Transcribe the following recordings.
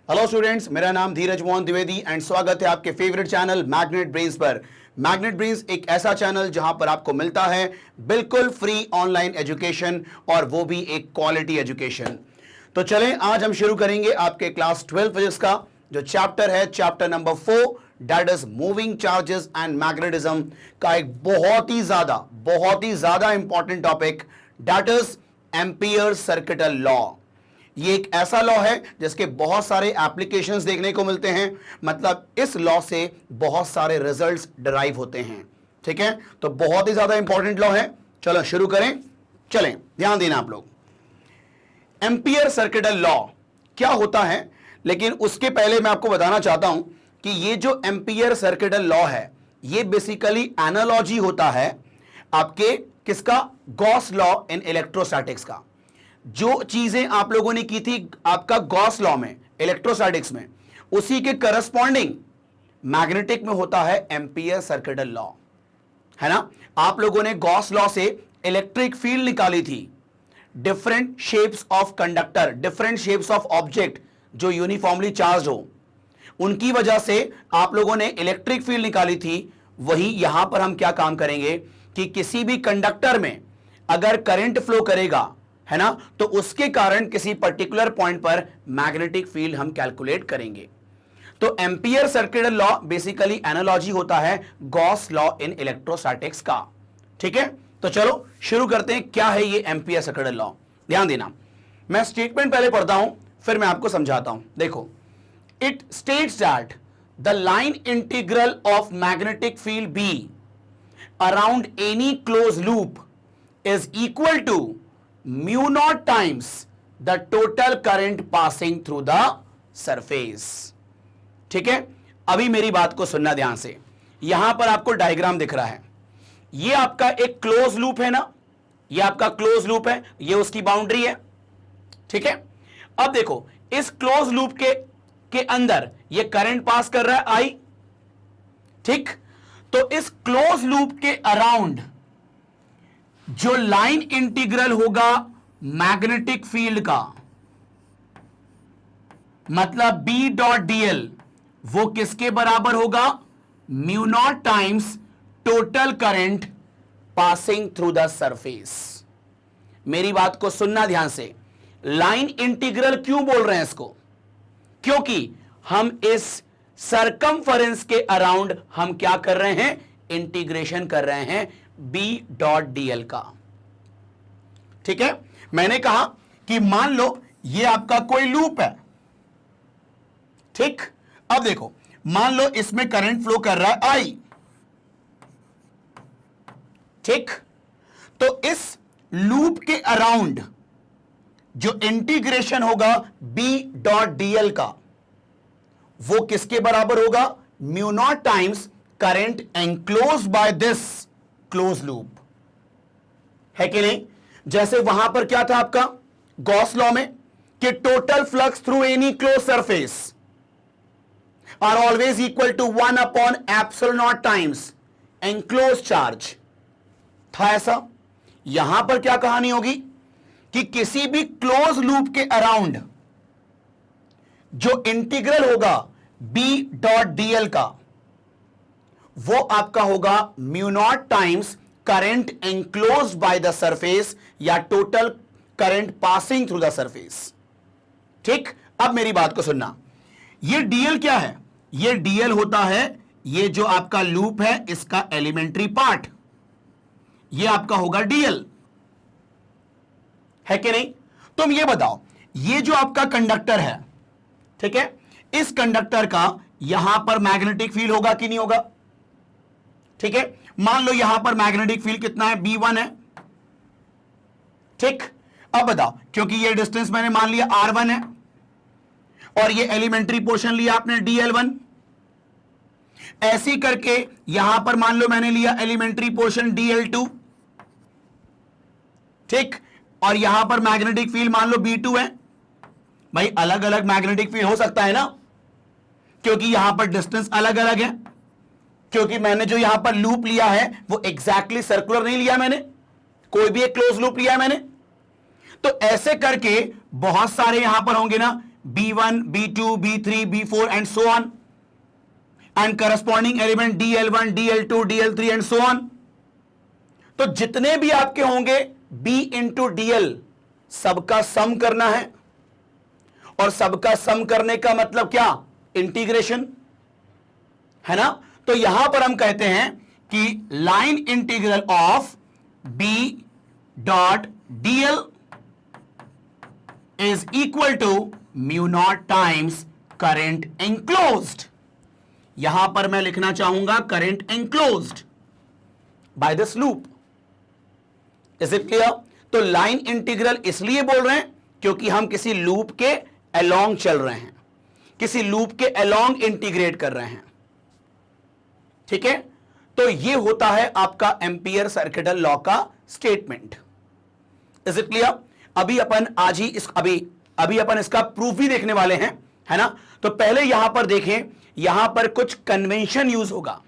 Hello students, मेरा नाम धीरज Mohan Dwivedi and स्वागत है आपके फेवरेट चैनल मैग्नेट ब्रेन्स पर। मैग्नेट ब्रेन्स एक ऐसा चैनल जहां पर आपको मिलता है बिल्कुल फ्री ऑनलाइन एजुकेशन और वो भी एक क्वालिटी एजुकेशन। तो चलें, आज हम शुरू करेंगे आपके क्लास 12 फिजिक्स का जो चैप्टर है, chapter number 4, that is moving charges and magnetism का एक बहुत ही ज्यादा important topic, that is ampere circuital law. ये एक ऐसा लॉ है जिसके बहुत सारे एप्लीकेशंस देखने को मिलते हैं, मतलब इस लॉ से बहुत सारे रिजल्ट्स डिराइव होते हैं। ठीक है, तो बहुत ही ज्यादा इंपॉर्टेंट लॉ है। चलो शुरू करें। चलें, ध्यान देना आप लोग। एम्पियर सर्किटल लॉ क्या होता है, लेकिन उसके पहले मैं आपको बताना चाहता हूं कि ये जो एम्पियर सर्किटल लॉ है ये बेसिकली एनालॉजी होता है आपके किसका, गॉस लॉ इन इलेक्ट्रोस्टैटिक्स का। जो चीजें आप लोगों ने की थी आपका गॉस लॉ में, इलेक्ट्रोस्टैटिक्स में, उसी के करस्पॉन्डिंग मैग्नेटिक में होता है एम्पियर सर्किटल लॉ, है ना। आप लोगों ने गॉस लॉ से इलेक्ट्रिक फील्ड निकाली थी, different shapes of conductor, different shapes of object जो यूनिफॉर्मली चार्ज हो, उनकी वजह से आप लोगों ने इलेक्ट्रिक फील्ड निकाली थी। वही यहां पर हम क्या काम करेंगे कि किसी भी कंडक्टर में अगर करंट फ्लो करेगा, है ना, तो उसके कारण किसी पर्टिकुलर पॉइंट पर मैग्नेटिक फील्ड हम कैलकुलेट करेंगे। तो ampere circuital law basically analogy होता है गॉस लॉ इन इलेक्ट्रोस्टैटिक्स का। ठीक है, तो चलो शुरू करते हैं। क्या है ये एम्पियर सर्किटल लॉ? ध्यान देना, मैं स्टेटमेंट पहले पढ़ता हूं फिर मैं आपको समझाता हूं। देखो, it states that the line integral of magnetic field B around any close loop is equal to mu naught times the total current passing through the surface. ठीक है, अभी मेरी बात को सुनना ध्यान से। यहां पर आपको डायग्राम दिख रहा है, ये आपका एक क्लोज लूप है ना, ये आपका क्लोज लूप है, ये उसकी बाउंड्री है। ठीक है, अब देखो इस क्लोज लूप के अंदर ये करंट पास कर रहा है आई। ठीक, तो इस क्लोज लूप के अराउंड जो लाइन इंटीग्रल होगा मैग्नेटिक फील्ड का, मतलब B डॉट dl, वो किसके बराबर होगा? Mu naught times total current passing through the surface. मेरी बात को सुनना ध्यान से। लाइन इंटीग्रल क्यों बोल रहे हैं इसको? क्योंकि हम इस सरकमफरेंस के अराउंड हम क्या कर रहे हैं? इंटीग्रेशन कर रहे हैं B डॉट dl का। ठीक है, मैंने कहा कि मान लो ये आपका कोई लूप है। ठीक, अब देखो मान लो इसमें करंट फ्लो कर रहा है I। ठीक, तो इस लूप के अराउंड जो इंटीग्रेशन होगा B डॉट dl का, वो किसके बराबर होगा? Mu naught times current enclose by this close loop, है कि नहीं? जैसे वहां पर क्या था आपका गॉस लॉ में कि total flux through any close surface are always equal to 1 upon epsilon naught times enclose charge था ऐसा। यहां पर क्या कहानी होगी कि किसी भी क्लोज लूप के अराउंड जो इंटीग्रल होगा B डॉट dl का, वो आपका होगा mu naught times current enclosed by the surface या total current passing through the surface. ठीक, अब मेरी बात को सुनना। ये dl क्या है? ये dl होता है ये जो आपका लूप है इसका एलिमेंट्री पार्ट, ये आपका होगा dl, है कि नहीं? तुम ये बताओ, ये जो आपका कंडक्टर है, ठीक है, इस कंडक्टर का यहां पर मैग्नेटिक फील्ड होगा कि नहीं होगा? ठीक है, मान लो यहां पर मैग्नेटिक फील्ड कितना है? B1 है। ठीक, अब बताओ, क्योंकि ये डिस्टेंस मैंने मान लिया R1 है और ये एलिमेंट्री पोर्शन लिया आपने dl1, ऐसी करके यहां पर मान लो मैंने लिया एलिमेंट्री पोर्शन dl2। ठीक, और यहां पर मैग्नेटिक फील्ड मान लो B2 है। भाई अलग अलग मैग्नेटिक फील्ड हो सकता है ना, क्योंकि यहां पर डिस्टेंस अलग अलग है, क्योंकि मैंने जो यहां पर लूप लिया है वो एग्जैक्टली सर्कुलर नहीं लिया मैंने, कोई भी एक क्लोज लूप लिया है मैंने। तो ऐसे करके बहुत सारे यहां पर होंगे ना B1, B2, B3, B4 and so on, and corresponding element DL1, DL2, DL3 and so on. तो जितने भी आपके होंगे B इंटू DL सबका सम करना है, और सबका सम करने का मतलब क्या? इंटीग्रेशन, है ना? तो यहां पर हम कहते हैं कि line integral of B dot DL is equal to mu naught times current enclosed. यहां पर मैं लिखना चाहूंगा current enclosed by this loop. Is it clear? तो लाइन इंटीग्रल इसलिए बोल रहे हैं क्योंकि हम किसी लूप के along चल रहे हैं, किसी लूप के along इंटीग्रेट कर रहे हैं, ठीक है? तो ये होता है आपका एम्पियर सर्किटल लॉ का स्टेटमेंट. Is it clear? अभी अपन आज ही अभी अपन इसका प्रूफ भी देखने वाले हैं, है ना? तो पहले यहां पर देखें, यहां पर कुछ कन्वेंशन यूज होगा,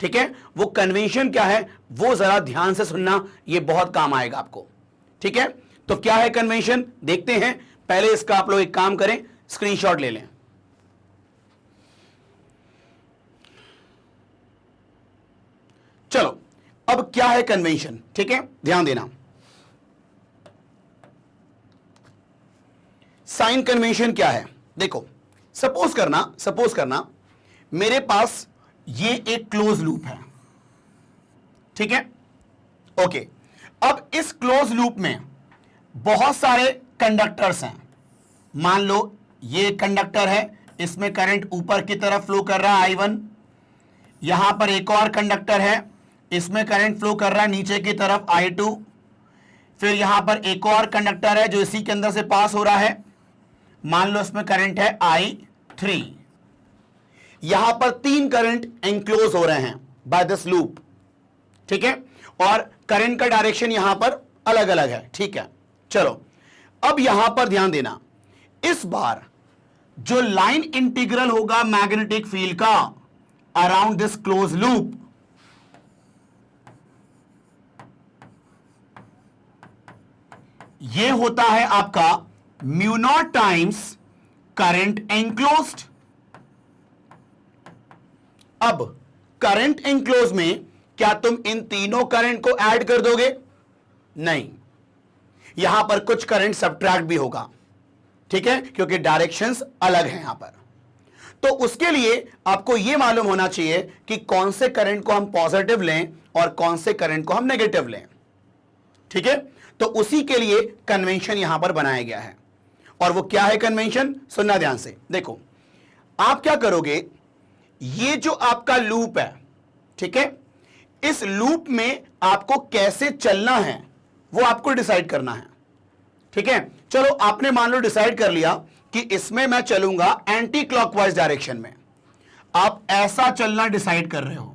ठीक है? वो कन्वेंशन क्या है वो जरा ध्यान से सुनना, ये बहुत काम आएगा आपको, ठीक है? तो क्या है कन्वेंशन देखते हैं. पहले इसका आप लोग एक काम करें, स्क्रीनशॉट ले लें. चलो, अब क्या है कन्वेंशन, ठीक है? ध्यान देना. साइन कन्वेंशन क्या है? देखो, सपोज करना मेरे पास ये एक क्लोज लूप है, ठीक है? ओके. अब इस क्लोज लूप में बहुत सारे कंडक्टर्स हैं. मान लो ये कंडक्टर है, इसमें करंट ऊपर की तरफ फ्लो कर रहा है I1. यहां पर एक और कंडक्टर है, इसमें करंट फ्लो कर रहा है नीचे की तरफ I2. फिर यहां पर एक और कंडक्टर है जो इसी के अंदर से पास हो रहा है, मान लो इसमें करंट है I3. यहां पर 3 करंट एंक्लोज हो रहे हैं बाय दिस लूप, ठीक है? और करंट का डायरेक्शन यहां पर अलग अलग है, ठीक है? चलो, अब यहां पर ध्यान देना, इस बार जो लाइन इंटीग्रल होगा मैग्नेटिक फील्ड का अराउंड दिस क्लोज लूप, ये होता है आपका म्यू नॉट टाइम्स करंट एंक्लोज्ड. अब करंट एंक्लोज में क्या तुम इन तीनों करंट को ऐड कर दोगे? नहीं, यहां पर कुछ करंट सब्ट्रैक्ट भी होगा, ठीक है? क्योंकि डायरेक्शंस अलग हैं यहां पर. तो उसके लिए आपको यह मालूम होना चाहिए कि कौन से करंट को हम पॉजिटिव लें और कौन से करंट को हम नेगेटिव लें, ठीक है? तो उसी के लिए कन्वेंशन यहां पर बनाया गया है. और वो क्या है कन्वेंशन? सुनना ध्यान से. देखो, आप क्या करोगे, ये जो आपका लूप है, ठीक है, इस लूप में आपको कैसे चलना है वो आपको डिसाइड करना है, ठीक है? चलो, आपने मान लो डिसाइड कर लिया कि इसमें मैं चलूंगा एंटी क्लॉकवाइज डायरेक्शन में. आप ऐसा चलना डिसाइड कर रहे हो,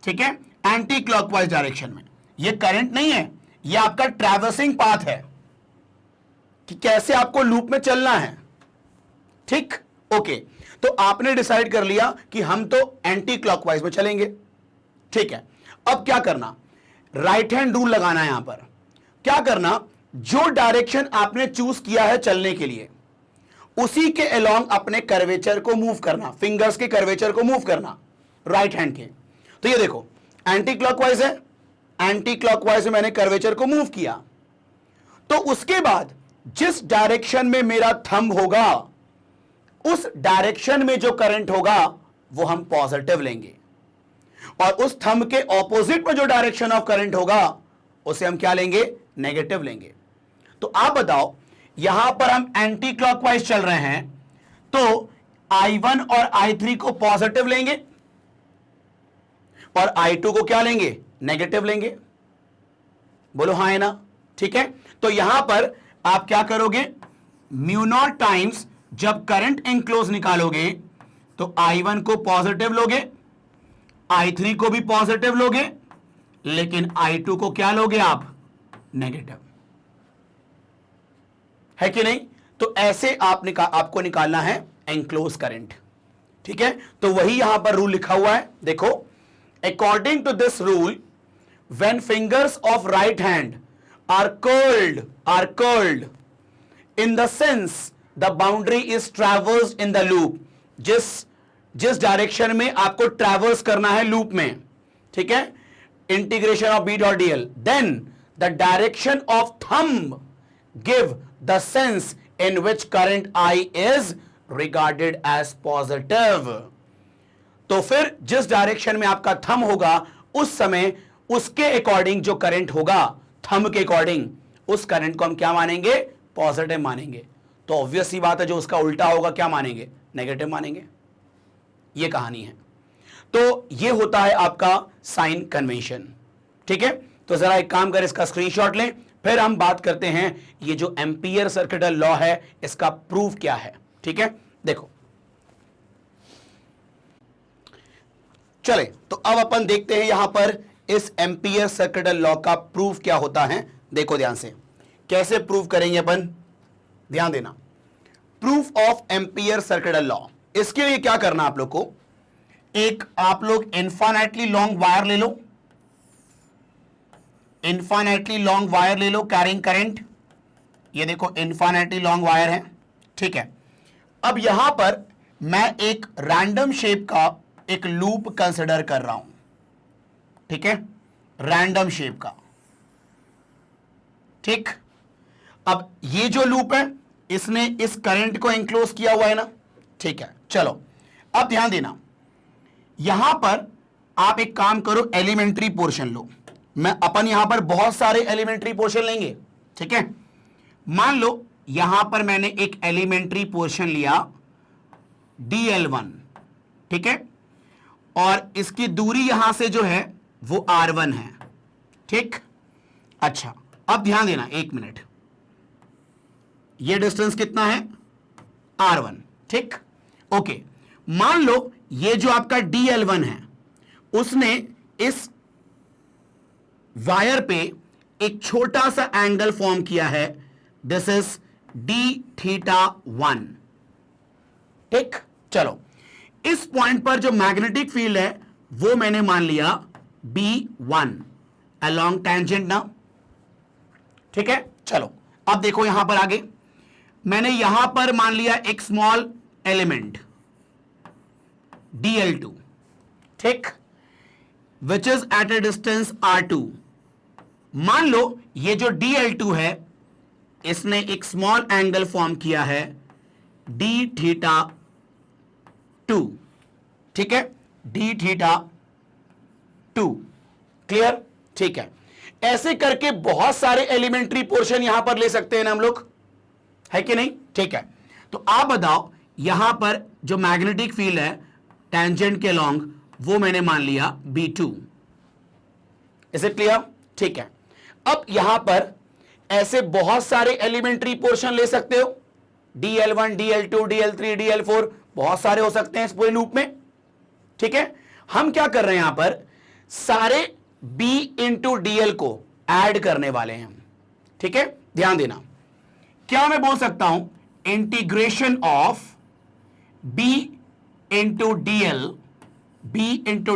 ठीक है? एंटी क्लॉकवाइज डायरेक्शन में. ये करंट नहीं है, ये आपका ट्रैवर्सिंग पाथ है कि कैसे आपको लूप में चलना है, ठीक? ओके. तो आपने डिसाइड कर लिया कि हम तो एंटी क्लॉकवाइज में चलेंगे, ठीक है? अब क्या करना, राइट हैंड रूल लगाना है यहां पर. क्या करना, जो डायरेक्शन आपने चूज किया है चलने के लिए उसी के अलोंग अपने कर्वेचर को मूव करना, फिंगर्स के कर्वेचर को मूव करना राइट हैंड के. तो ये देखो, एंटी क्लॉकवाइज है, एंटी क्लॉकवाइज में मैंने कर्वेचर को मूव किया. तो उसके बाद जिस डायरेक्शन में मेरा थंब होगा उस डायरेक्शन में जो करंट होगा वो हम पॉजिटिव लेंगे, और उस थंब के ऑपोजिट में जो डायरेक्शन ऑफ करंट होगा उसे हम क्या लेंगे? नेगेटिव लेंगे. तो आप बताओ, यहां पर हम एंटी क्लॉकवाइज चल रहे हैं, तो I1 और I3 को पॉजिटिव लेंगे और I2 को क्या लेंगे? नेगेटिव लेंगे. बोलो हाँ है ना? ठीक है. तो यहां पर आप क्या करोगे, म्यू नॉट टाइम्स जब करंट एंक्लोज निकालोगे तो I1 को पॉजिटिव लोगे, I3 को भी पॉजिटिव लोगे, लेकिन I2 को क्या लोगे आप? नेगेटिव. है कि नहीं? तो ऐसे आपको निकालना है एंक्लोज करंट. ठीक है. तो वही यहां पर रूल लिखा हुआ है, देखो, according to this rule when fingers of right hand are curled in the sense the boundary is traversed in the loop, जिस डायरेक्शन में आपको ट्रैवर्स करना है लूप में, ठीक है, integration of B dot DL, then the direction of thumb give the sense in which current I is regarded as positive. तो फिर जिस डायरेक्शन में आपका थंब होगा उस समय उसके अकॉर्डिंग जो करंट होगा थंब के अकॉर्डिंग, उस करंट को हम क्या मानेंगे? पॉजिटिव मानेंगे। तो ऑब्वियस सी बात है, जो उसका उल्टा होगा क्या मानेंगे? नेगेटिव मानेंगे। ये कहानी है। तो ये होता है आपका साइन कन्वेंशन, ठीक है। तो जरा एक काम करें, इसका स्क्रीनशॉट लें, फिर हम बात करते हैं ये जो एम्पियर सर्किटल लॉ है इसका प्रूफ क्या है, ठीक है। देखो चले, तो अब अपन देखते हैं यहां पर इस एम्पियर सर्किटल लॉ का प्रूफ क्या होता है। देखो ध्यान से, कैसे प्रूफ करेंगे अपन, ध्यान देना। Proof of ampere circuital law, इसके लिए क्या करना आप लोग को, एक आप लोग इनफाइनाइटली लॉन्ग वायर ले लो, इनफाइनाइटली लॉन्ग वायर ले लो कैरिंग करंट। ये देखो इनफाइनाइटली लॉन्ग वायर है, ठीक है। अब यहां पर मैं एक रैंडम शेप का एक लूप कंसिडर कर रहा हूं, ठीक है, रैंडम शेप का, ठीक। अब ये जो लूप है इसने इस करंट को इंक्लोज किया हुआ है ना, ठीक है। चलो अब ध्यान देना, यहां पर आप एक काम करो, एलिमेंट्री पोर्शन लो। मैं अपन यहां पर बहुत सारे एलिमेंट्री पोर्शन लेंगे, ठीक है। मान लो यहां पर मैंने एक एलिमेंट्री पोर्शन लिया dl1, ठीक है, और इसकी दूरी यहां से जो है वो r1 है, ठीक। अच्छा अब ध्यान देना, एक मिनट, ये डिस्टेंस कितना है? r1, ठीक, ओके। मान लो ये जो आपका dl1 है उसने इस वायर पे एक छोटा सा एंगल फॉर्म किया है, दिस इज d1, ठीक। चलो इस पॉइंट पर जो मैग्नेटिक फील्ड है वो मैंने मान लिया B1 अलोंग टेंजेंट ना, ठीक है। चलो अब देखो यहां पर आगे, मैंने यहां पर मान लिया एक स्मॉल एलिमेंट dl2, ठीक, which is at a distance r2। मान लो ये जो dl2 है इसने एक स्मॉल एंगल फॉर्म किया है d2, ठीक है, d2, क्लियर, ठीक है। ऐसे करके बहुत सारे एलिमेंट्री पोर्शन यहां पर ले सकते हैं ना हम लोग, है कि नहीं, ठीक है। तो आप बताओ यहां पर जो मैग्नेटिक फील्ड है टेंजेंट के लॉन्ग वो मैंने मान लिया B2, इज इट क्लियर, ठीक है। अब यहां पर ऐसे बहुत सारे एलिमेंट्री पोर्शन ले सकते हो, dl1, dl2, dl3, dl4, बहुत सारे हो सकते हैं इस पूरे लूप में, ठीक है। हम क्या कर रहे हैं यहां पर, सारे b इंटू dl को ऐड करने वाले हैं, ठीक है। ध्यान देना, क्या मैं बोल सकता हूं, integration of b into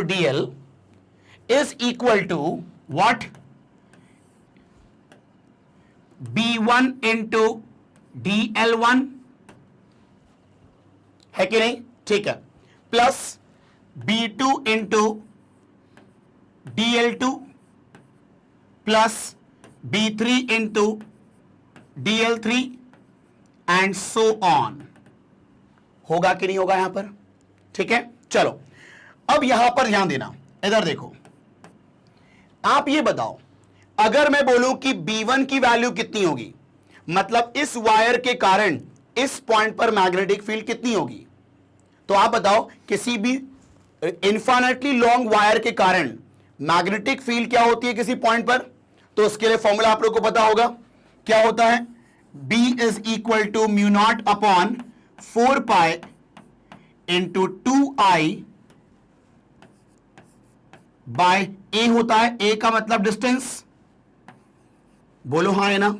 dl is equal to what, b1 into dl1, है कि नहीं, ठीक है, plus b2 into dl2 plus b3 into dl3 and so on. होगा कि नहीं होगा यहां पर, ठीक है। चलो अब यहां पर ध्यान देना, इधर देखो, आप ये बताओ, अगर मैं बोलूं कि b1 की वैल्यू कितनी होगी, मतलब इस वायर के कारण इस पॉइंट पर मैग्नेटिक फील्ड कितनी होगी, तो आप बताओ किसी भी इनफाइनाइटली लॉन्ग वायर के कारण मैग्नेटिक फील्ड क्या होती है किसी पॉइंट पर। तो उसके लिए फॉर्मूला आप लोग को पता होगा, क्या होता है, B is equal to mu naught upon 4 pi into 2I by A होता है, A का मतलब डिस्टेंस, बोलो हाँ है ना,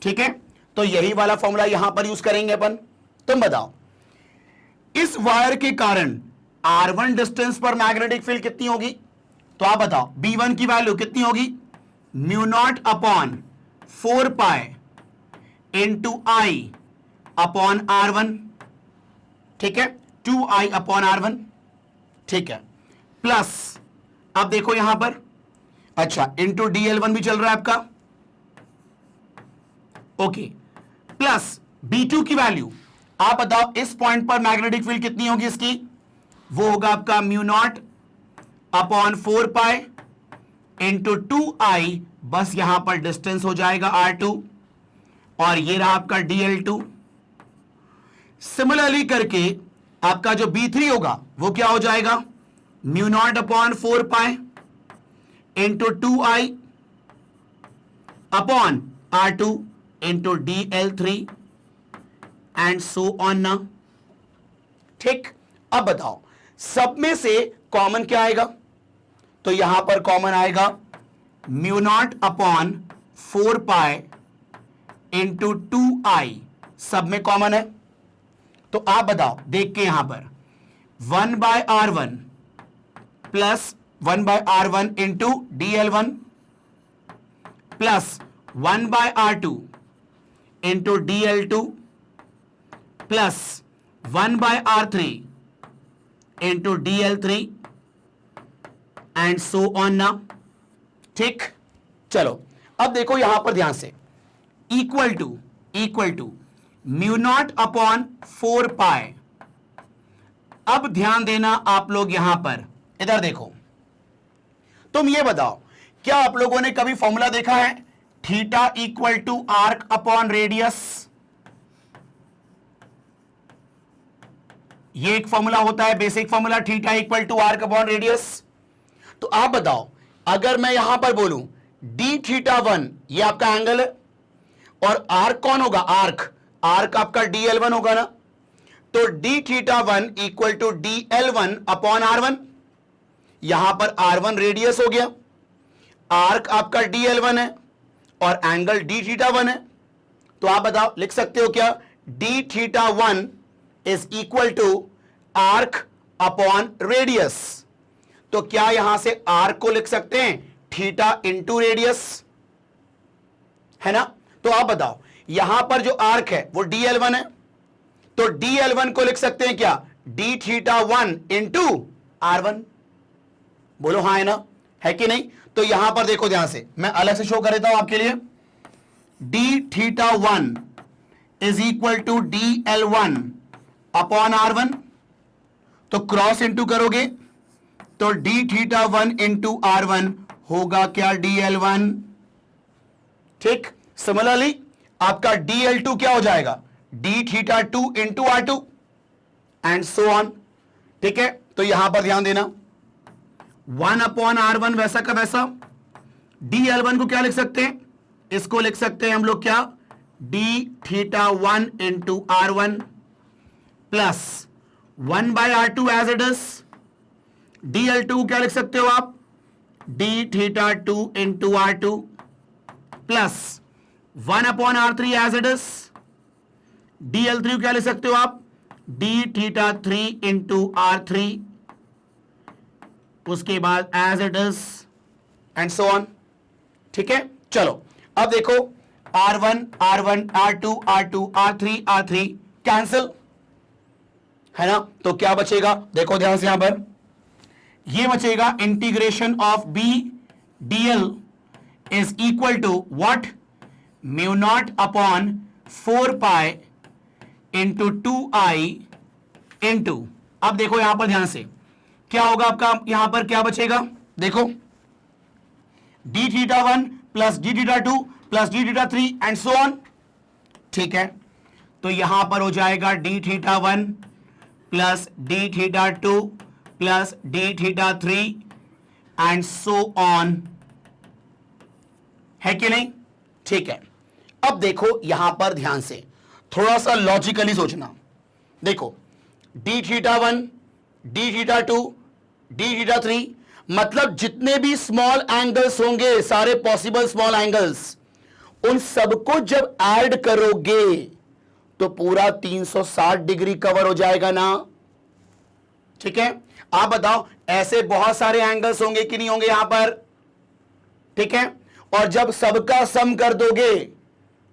ठीक है। तो यही वाला फॉर्मूला यहां पर यूज करेंगे अपन। तुम बताओ इस वायर के कारण R1 डिस्टेंस पर मैग्नेटिक फील्ड कितनी होगी, तो आप बताओ B1 की वैल्यू कितनी होगी, mu naught upon 4 pi into I upon R1, ठीक है, 2I अपॉन R1, ठीक है, प्लस अब देखो यहां पर, अच्छा, इंटू dl1 भी चल रहा है आपका, ओके, प्लस B2 की वैल्यू आप बताओ इस पॉइंट पर मैग्नेटिक फील्ड कितनी होगी इसकी, वो होगा आपका mu naught upon 4 pi into 2I, बस यहां पर डिस्टेंस हो जाएगा R2, और ये रहा आपका dl2। सिमिलरली करके आपका जो B3 होगा वो क्या हो जाएगा, mu naught upon 4 pi into 2I upon R2 into dl3 and so on ना, ठीक। अब बताओ सब में से कॉमन क्या आएगा, तो यहां पर कॉमन आएगा mu naught upon 4 pi into 2I, सब में कॉमन है, तो आप बताओ देख के यहां पर 1/R1 plus 1/R1 into dl1 plus 1/R2 into dl2 plus 1/R3 into dl3 and so on ना, ठीक। चलो अब देखो यहां पर ध्यान से, equal to mu naught upon 4 pi. अब ध्यान देना आप लोग यहां पर, इधर देखो, तुम ये बताओ क्या आप लोगों ने कभी फॉर्मूला देखा है theta equal to arc upon radius, ये एक फॉर्मूला होता है, basic formula, theta equal to arc upon radius. तो आप बताओ अगर मैं यहां पर बोलूं डी थीटा 1 ये आपका एंगल है, और आर्क कौन होगा, आर्क आपका dl1 होगा ना, तो d theta 1 equal to dl1 upon R1, यहां पर R1 रेडियस हो गया, आर्क आपका dl1 है और एंगल डी थीटा 1 है, तो आप बताओ लिख सकते हो क्या, d theta 1 is equal to arc upon radius. तो क्या यहां से आर्क को लिख सकते हैं थीटा इंटू रेडियस, है ना। तो आप बताओ यहां पर जो आर्क है वो dl1 है, तो dl1 को लिख सकते हैं क्या, डी थीटा 1 इंटू R1, बोलो हाँ है ना, है कि नहीं। तो यहां पर देखो ध्यान से, मैं अलग से शो कर देता हूं आपके लिए, d theta 1 is equal to dl1 upon R1, तो क्रॉस इंटू करोगे तो डी थीटा 1 इंटू R1 होगा क्या, dl1, ठीक। सिमिलरली आपका dl2 क्या हो जाएगा, D theta 2 into R2 and so on, ठीक है। तो यहां पर ध्यान देना 1 अपॉन R1 वैसा का वैसा, dl1 को क्या लिख सकते हैं, इसको लिख सकते हैं हम लोग क्या, d theta 1 into R1 plus 1/R2 as it is, dl2 को क्या लिख सकते हो आप, d theta 2 into R2 plus 1 upon R3 as it is, dl3 को क्या लिख सकते हो आप, डी थीटा 3 इंटू R3, उसके बाद as it is and so on, ठीक है। चलो अब देखो R1 R1 R2 R2 R3 R3 cancel, है ना, तो क्या बचेगा, देखो ध्यान से यहां पर, ये बचेगा integration of b dl is equal to what, mu naught upon 4 pi into 2I into, अब देखो यहां पर ध्यान से क्या होगा आपका, यहां पर क्या बचेगा, देखो D theta 1 plus D theta 2 plus D theta 3 and so on, ठीक है। तो यहां पर हो जाएगा D theta 1 plus D theta 2 plus D theta 3 and so on, है कि नहीं, ठीक है। अब देखो यहां पर ध्यान से थोड़ा सा लॉजिकली सोचना, देखो D theta 1 D theta 2 D theta 3, मतलब जितने भी स्मॉल एंगल्स होंगे, सारे पॉसिबल स्मॉल एंगल्स, उन सबको जब ऐड करोगे तो पूरा 360 डिग्री कवर हो जाएगा ना, ठीक है। आप बताओ ऐसे बहुत सारे एंगल्स होंगे कि नहीं होंगे यहां पर, ठीक है। और जब सबका सम कर दोगे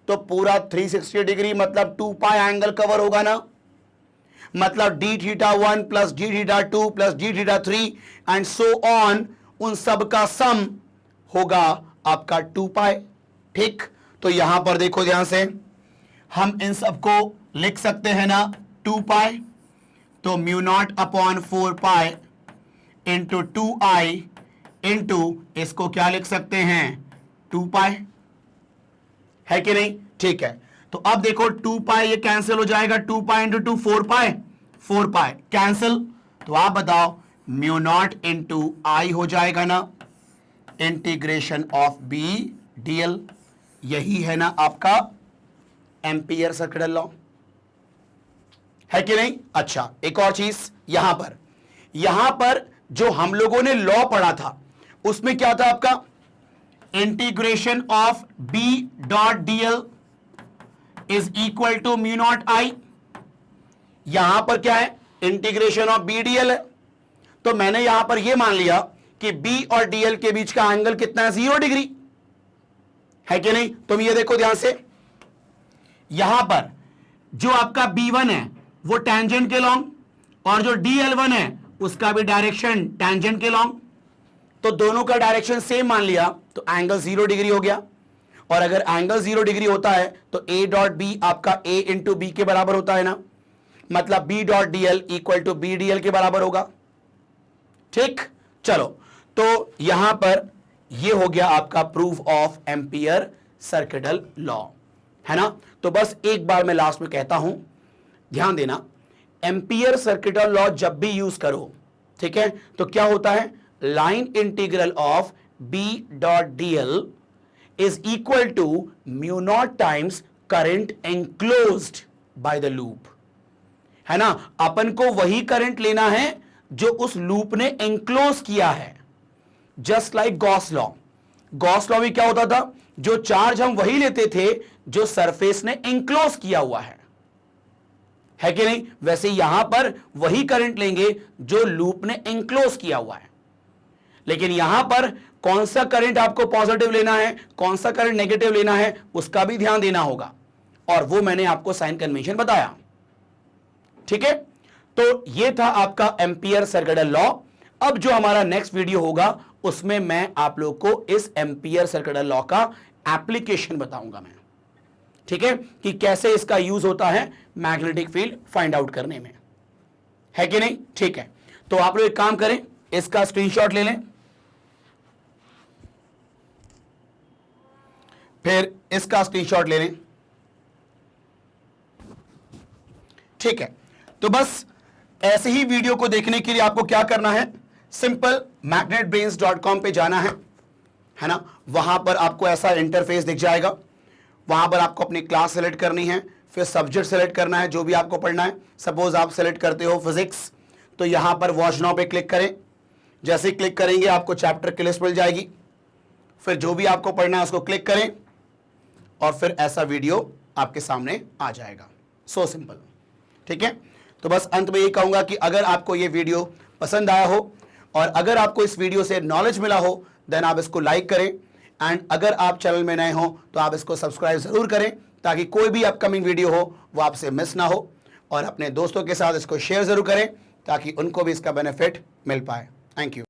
तो पूरा 360 डिग्री मतलब 2 पाई एंगल कवर होगा ना, मतलब d theta 1 plus d theta 2 plus d theta 3 and so on, उन सब का सम होगा आपका 2 पाई। ठीक, तो यहां पर देखो ध्यान से, हम इन सबको लिख सकते हैं ना 2 पाई, तो mu naught upon 4 pi into 2i into इसको क्या लिख सकते हैं 2 पाई, है कि नहीं? ठीक है, तो अब देखो 2 पाई ये कैंसिल हो जाएगा, 2 पाई इंटू 2 4 पाई, 4 पाई कैंसिल, तो आप बताओ म्यू नॉट इंटू आई हो जाएगा ना इंटीग्रेशन ऑफ बी डीएल, यही है ना आपका एम्पियर सर्किटल लॉ, है कि नहीं? अच्छा, एक और चीज यहां पर जो हम लोगों ने लॉ पढ़ा था उसमें क्या था आपका, integration of B dot DL is equal to mu naught I. यहां पर क्या है, इंटीग्रेशन ऑफ बी डीएल है, तो मैंने यहां पर यह मान लिया कि बी और डीएल के बीच का एंगल कितना है, 0 डिग्री, है कि नहीं? तुम ये देखो ध्यान से, यहां पर जो आपका B1 है वो टेंजेंट के लॉन्ग, और जो DL1 है उसका भी डायरेक्शन टेंजेंट के लॉन्ग, तो दोनों का डायरेक्शन सेम मान लिया तो एंगल 0 डिग्री हो गया। और अगर एंगल 0 डिग्री होता है तो A डॉट बी आपका A इंटू बी के बराबर होता है ना, मतलब B dot DL equal to B DL के बराबर होगा। ठीक, चलो, तो यहां पर यह हो गया आपका proof of ampere circuital law, है ना? तो बस एक बार मैं लास्ट में कहता हूं, ध्यान देना, एम्पियर सर्किटल लॉ जब भी यूज करो, ठीक है, तो क्या होता है, line integral of B dot DL is equal to mu naught times current enclosed by the loop, है ना? अपन को वही करंट लेना है जो उस लूप ने एंक्लोज किया है, just like Gauss law. Gauss law में क्या होता था, जो चार्ज हम वही लेते थे जो सरफेस ने एंक्लोज किया हुआ है कि नहीं? वैसे यहां पर वही करंट लेंगे जो लूप ने एंक्लोज किया हुआ है, लेकिन यहां पर कौन सा करंट आपको पॉजिटिव लेना है, कौन सा करंट नेगेटिव लेना है, उसका भी ध्यान देना होगा, और वो मैंने आपको साइन कन्वेंशन बताया। ठीक है, तो ये था आपका एम्पियर सर्किटल लॉ। अब जो हमारा नेक्स्ट वीडियो होगा उसमें मैं आप लोग को इस एम्पियर सर्किटल लॉ का एप्लीकेशन बताऊंगा मैं, ठीक है, कि कैसे इसका यूज होता है मैग्नेटिक फील्ड फाइंड आउट करने में, है कि नहीं? ठीक है, तो आप लोग एक काम करें, इसका स्क्रीनशॉट ले लें, फिर इसका स्क्रीनशॉट ले लें। ठीक है, तो बस ऐसे ही वीडियो को देखने के लिए आपको क्या करना है, सिंपल magnetbrains.com पे जाना है ना? वहां पर आपको ऐसा इंटरफेस दिख जाएगा, वहां पर आपको अपनी क्लास सेलेक्ट करनी है, फिर सब्जेक्ट सेलेक्ट करना है जो भी आपको पढ़ना है। सपोज आप सेलेक्ट करते हो फिजिक्स, तो यहां पर वॉच नाउ पे क्लिक करें, जैसे क्लिक करेंगे आपको चैप्टर की लिस्ट मिल जाएगी, फिर जो भी आपको पढ़ना है उसको क्लिक करें और फिर ऐसा वीडियो आपके सामने आ जाएगा। सो सिंपल, ठीक है? तो बस अंत में ये कहूंगा कि अगर आपको ये वीडियो पसंद आया हो और अगर आपको इस वीडियो से नॉलेज मिला हो, देन आप इसको लाइक करें, एंड अगर आप चैनल में नए हो तो आप इसको सब्सक्राइब जरूर करें, ताकि कोई भी अपकमिंग वीडियो हो वो आपसे मिस ना हो, और अपने दोस्तों के साथ इसको शेयर जरूर करें ताकि उनको भी इसका बेनिफिट मिल पाए। Thank you.